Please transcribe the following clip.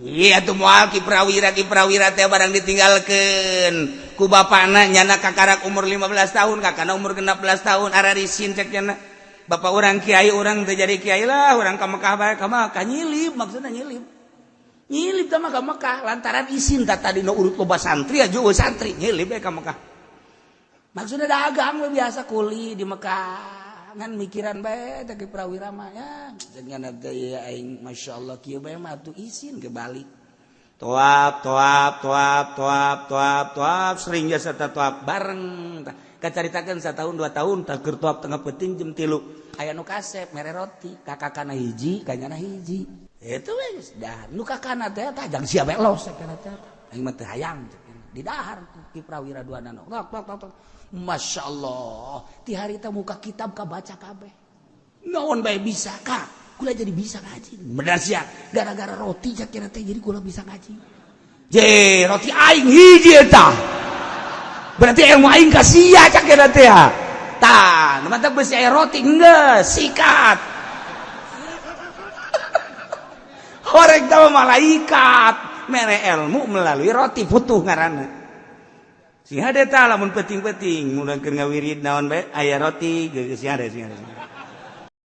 Iya tuh moal Kiprawira teh barang ditinggalkan ku bapana nyana kakarak umur 15 tahun kakana umur 16 tahun ararisin cek nyana bapak orang kiai orang teh jadi kiai lah orang ka Mekah bae ka Mekah nyilip maksudna nyilip teh mah ka Mekah lantaran isin tadi nu urut loba santri aja santri nyilip bae ka Mekah maksudna dagang we biasa kuli di Mekah ngan mikiran bae teh Kiprawira mah ya dengan gaya aing masyaallah kieu bae mah atuh isin ke balik toap sering jasa toap bareng kacaritakeun satahun 2 tahun tah keur toap tengah peuting jam 3 aya nu kasep mere roti kakakana hiji kanyana hiji itu geus dah nu kakana teh tajang sia bae los sakana teh aing mah teu hayang di dahar Kiprawira duana tok Masya Allah ti hari teh muka kitab kabaca kabeh naon bae bisa kak kula jadi bisa ngaji bener sia gara-gara roti cakira teh jadi kula bisa ngaji je roti aing hiji eta berarti ilmu aing ka sia cakira teh tah nu mah teh beusi aya roti geus sikat horeg teh malaikat mere ilmu melalui roti putuh ngaranna sing hade tah lamun penting-penting mulangkeun ngawirid naon bae aya roti geus sing hade